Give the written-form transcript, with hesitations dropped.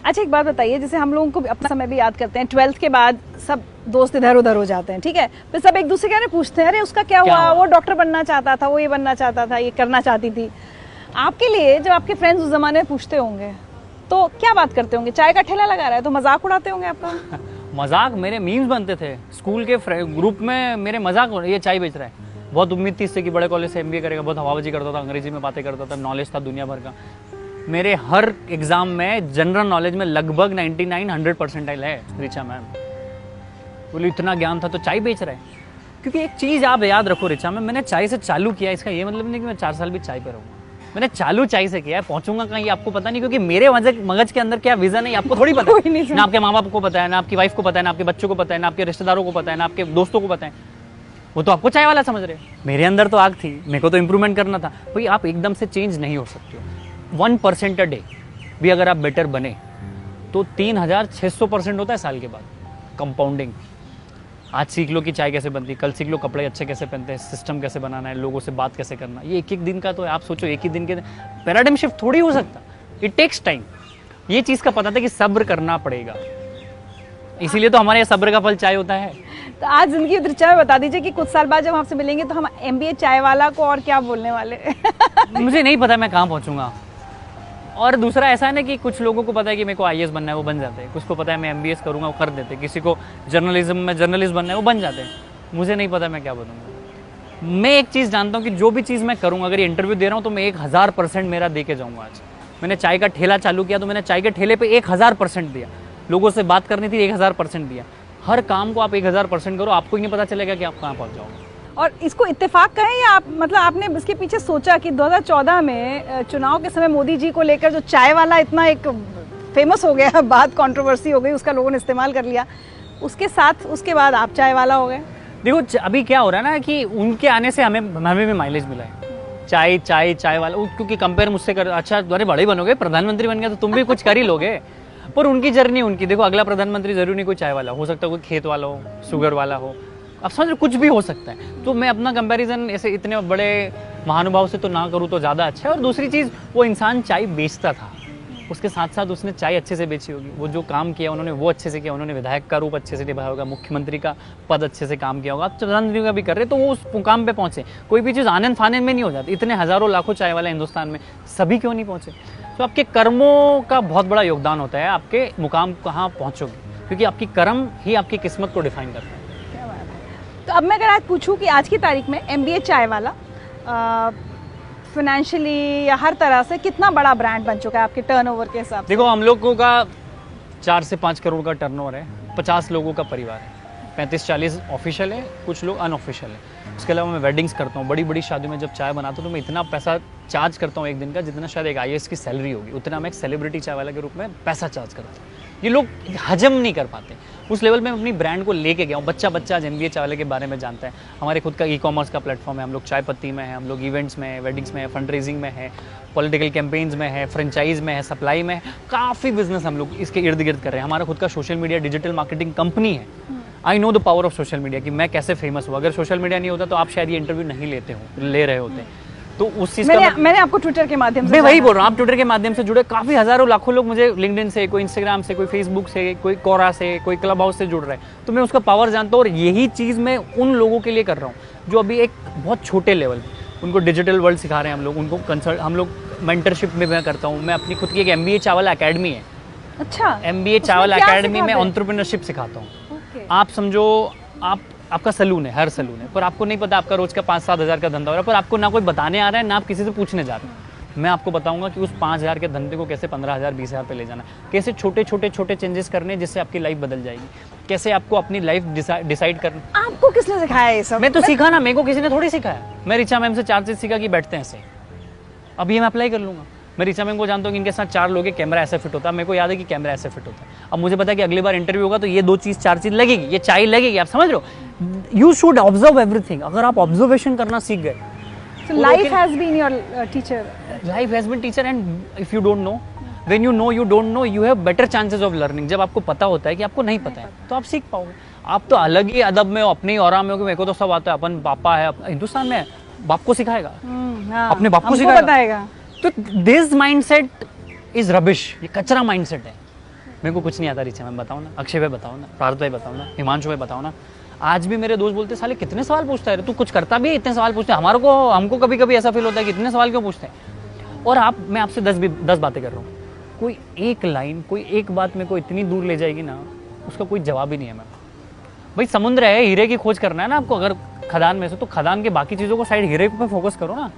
अच्छा एक बात बताइए, जैसे हम लोगों को अपना समय भी याद करते हैं, 12th के बाद सब दोस्त इधर उधर हो जाते हैं, ठीक है, फिर सब एक दूसरे के बारे में पूछते हैं, अरे उसका क्या हुआ, वो डॉक्टर बनना चाहता था, वो ये बनना चाहता था, ये करना चाहती थी। आपके लिए जब आपके फ्रेंड्स उस जमाने में पूछते होंगे तो क्या बात करते होंगे? चाय का ठेला लगा रहा है तो मजाक उड़ाते होंगे आपका? मजाक, मेरे मीम्स बनते थे स्कूल के ग्रुप में, मेरे मजाक, ये चाय बेच रहा है। बहुत उम्मीद थी इससे कि बड़े कॉलेज से MBA करेगा, बहुत हवाबाजी करता था, अंग्रेजी में बातें करता था, नॉलेज था दुनिया भर का। मेरे हर एग्जाम में जनरल नॉलेज में लगभग 99-100 परसेंटाइल है। ऋचा मैम बोली इतना ज्ञान था तो चाय बेच रहा है। क्योंकि एक चीज़ आप याद रखो ऋचा मैम, मैंने चाय से चालू किया, इसका ये मतलब नहीं कि मैं 4 साल भी चाय पे रहूँगा। मैंने चालू चाय से किया है, पहुंचूंगा कहीं आपको पता नहीं, क्योंकि मेरे मगज के अंदर क्या विजन है आपको थोड़ी पता है। ना आपके माँ बाप को पता है, ना आपकी वाइफ को पता है, ना आपके बच्चों को पता है, ना आपके रिश्तेदारों को पता है, ना आपके दोस्तों को पता है। वो तो आपको चाय वाला समझ रहे हैं। मेरे अंदर तो आग थी, मेरे को तो इंप्रूवमेंट करना था। भाई आप एकदम से चेंज नहीं हो सकते हो। 1% अ डे भी अगर आप बेटर बने तो 3600% होता है साल के बाद कंपाउंडिंग। आज सीख लो कि चाय कैसे बनती है, कल सीख लो कपड़े अच्छे कैसे पहनते हैं, सिस्टम कैसे बनाना है, लोगों से बात कैसे करना। ये एक दिन का तो है। आप सोचो एक ही दिन के पैराडाइम शिफ्ट थोड़ी हो सकता, इट टेक्स टाइम। ये चीज़ का पता था कि सब्र करना पड़ेगा, इसीलिए तो हमारे यहाँ सब्र का फल चाय होता है। तो आज जिंदगी दृश्य में बता दीजिए कि कुछ साल बाद जब आपसे मिलेंगे तो हम MBA चाय वाला को और क्या बोलने वाले? मुझे नहीं पता मैं कहाँ पहुँचूंगा। और दूसरा ऐसा है ना कि कुछ लोगों को पता है कि मेरे को IAS बनना है, वो बन जाते हैं। कुछ को पता है मैं MBS करूँगा, वो कर देते। किसी को जर्नलिज्म में जर्नलिस्ट बनना है, वो बन जाते हैं। मुझे नहीं पता मैं क्या बनूंगा। मैं एक चीज़ जानता हूँ कि जो भी चीज़ मैं करूँगा, अगर ये इंटरव्यू दे रहा हूँ तो मैं 1000% मेरा दे के जाऊँगा। आज मैंने चाय का ठेला चालू किया तो मैंने चाय के ठेले पर 1000% दिया। लोगों से बात करनी थी, 1000% दिया। हर काम को आप 1000% करो, आपको ही नहीं पता चलेगा कि आप कहाँ पहुँच जाओगे। और इसको इत्तेफाक कहें या आप मतलब आपने इसके पीछे सोचा कि 2014 में चुनाव के समय मोदी जी को लेकर जो चाय वाला इतना एक फेमस हो गया, बात कंट्रोवर्सी हो गई, उसका लोगों ने इस्तेमाल कर लिया, उसके साथ उसके बाद आप चाय वाला हो गए? देखो अभी क्या हो रहा है ना कि उनके आने से हमें भी माइलेज मिला है। चाय वाला, क्योंकि कंपेयर मुझसे कर, अच्छा तुम्हारे बड़े बनोगे, प्रधानमंत्री बन गया तो तुम भी कुछ कर ही लोगे। पर उनकी जर्नी उनकी, देखो अगला प्रधानमंत्री जरूरी नहीं कोई चाय वाला हो सकता है, कोई खेत वाला हो, शुगर वाला हो, अब समझ कुछ भी हो सकता है। तो मैं अपना कंपैरिजन ऐसे इतने बड़े महानुभाव से तो ना करूँ तो ज़्यादा अच्छा है। और दूसरी चीज़, वो इंसान चाय बेचता था, उसके साथ साथ उसने चाय अच्छे से बेची होगी। वो जो काम किया उन्होंने वो अच्छे से किया, उन्होंने विधायक का रूप अच्छे से निभाया होगा, मुख्यमंत्री का पद अच्छे से काम किया होगा, अब प्रधानमंत्री का भी कर रहे तो वो उस मुकाम पे पहुँचे। कोई भी चीज़ आनंद फानंद में नहीं हो जाती। इतने हज़ारों लाखों चाय वाले हिंदुस्तान में, सभी क्यों नहीं पहुँचे? तो आपके कर्मों का बहुत बड़ा योगदान होता है आपके मुकाम कहाँ पहुँचोगे, क्योंकि आपकी कर्म ही आपकी किस्मत को डिफाइन करता है। तो अब मैं अगर आज पूछूं कि आज की तारीख में MBA चाय वाला फाइनेंशियली या हर तरह से कितना बड़ा ब्रांड बन चुका है आपके टर्नओवर के हिसाब से? देखो हम लोगों का 4 से 5 करोड़ का टर्नओवर है, 50 लोगों का परिवार है, 35-40 ऑफिशियल है, कुछ लोग अनऑफिशियल है। उसके अलावा मैं वेडिंग्स करता हूँ, बड़ी बड़ी शादियों में जब चाय बनाता हूँ तो मैं इतना पैसा चार्ज करता हूँ एक दिन का, जितना शायद एक IAS की सैलरी होगी, उतना मैं एक सेलिब्रिटी चाय वाला के रूप में पैसा चार्ज करता हूँ। ये लोग हजम नहीं कर पाते। उस लेवल में अपनी ब्रांड को लेके गया हूँ। बच्चा आज MBA चाय वाले के बारे में जानता है। हमारे खुद का e-कॉमर्स का प्लेटफॉर्म है, हम लोग चाय पत्ती में है, हम लोग इवेंट्स में है, वेडिंग्स में है, फंड रेजिंग में है, पॉलिटिकल कैंपेन्स में है, फ्रेंचाइज में है, सप्लाई में है, काफ़ी बिजनेस हम लोग इसके इर्द गिर्द कर रहे हैं। हमारा खुद का social media digital marketing company है। I know the power of social media कि मैं कैसे फेमस हुआ। अगर सोशल मीडिया नहीं होता तो आप शायद ये इंटरव्यू नहीं ले रहे होते। तो उस चीज़ का मैंने आपको ट्विटर के माध्यम से, मैं वही बोल रहा हूँ, आप ट्विटर के माध्यम से जुड़े, काफ़ी हज़ारों लाखों लोग मुझे लिंक्डइन से, कोई इंस्टाग्राम से, कोई फेसबुक से, कोई कोरा से, कोई क्लब हाउस से जुड़ रहा है। तो मैं उसका पावर जानता हूँ और यही चीज़ मैं उन लोगों के लिए कर रहा हूँ जो अभी एक बहुत छोटे लेवल पे, उनको डिजिटल वर्ल्ड सिखा रहे हैं हम लोग, उनको कंसल्ट, हम लोग मेंटरशिप में मैं करता हूँ। मैं अपनी खुद की एक MBA चावला अकेडमी है। अच्छा, MBA चावला अकेडमी में एंटरप्रेन्योरशिप सिखाता हूँ। आप समझो आपका सलून है, हर सलून है, पर आपको नहीं पता आपका रोज का 5-7 हज़ार का धंधा हो रहा है, पर आपको ना कोई बताने आ रहा है, ना आप किसी से पूछने जा रहे हैं। मैं आपको बताऊंगा कि उस 5,000 के धंधे को कैसे 15,000 20,000 पे ले जाना है, कैसे छोटे चेंजेस करने जिससे आपकी लाइफ बदल जाएगी, कैसे आपको अपनी लाइफ डिसाइड करना। आपको किसने सिखाया ये सब? मैं तो सीखा ना, मेरे को किसी ने थोड़ी सिखाया। मैं ऋचा मैम से 4 चीज़ सीखा कि बैठते हैं ऐसे। अब ये मैं अप्लाई कर लूँगा। मैं ऋचा मैम को जानता हूँ कि इनके साथ 4 लोग हैं, कैमरा ऐसे फिट होता है, मेरे को याद है कि कैमरा ऐसे फिट होता है। अब मुझे पता है कि अगली बार इंटरव्यू होगा तो ये 2 चीज़ 4 चीज़ लगेगी, ये चाय लगेगी। आप समझ रहे हो? You should observe everything. अगर आप ऑब्जर्वेशन करना सीख गए, life has been your teacher. Life has been teacher, and if you don't know, when you know you don't know, you have better chances of learning. जब आपको पता होता है कि आपको नहीं पता है तो आप सीख पाओगे। आप तो अलग ही अदब में हो, अपने ही औरा में हो कि मेरे को तो सब आता है, अपन पापा है, हिंदुस्तान में बाप को सिखाएगा, अपने बाप को सिखाएगा। तो दिस माइंडसेट इज रबिश, ये कचरा माइंडसेट है। मेरे को कुछ नहीं आता रिचा मैम, बताओ ना, अक्षय भाई बताओ ना, पार्थ भाई बताओ ना, हिमांशु भाई बताओ ना। आज भी मेरे दोस्त बोलते साले कितने सवाल पूछता है, तू कुछ करता भी है, इतने सवाल पूछते हैं। हमको कभी कभी ऐसा फील होता है कि इतने सवाल क्यों पूछते हैं। और मैं आपसे 10 बातें कर रहा हूँ, कोई एक लाइन, कोई एक बात मेरे को इतनी दूर ले जाएगी ना, उसका कोई जवाब ही नहीं है। मैं भाई समुद्र है, हीरे की खोज करना है ना आपको, अगर खदान में से, तो खदान के बाकी चीज़ों को साइड, हीरे पे फोकस करो ना।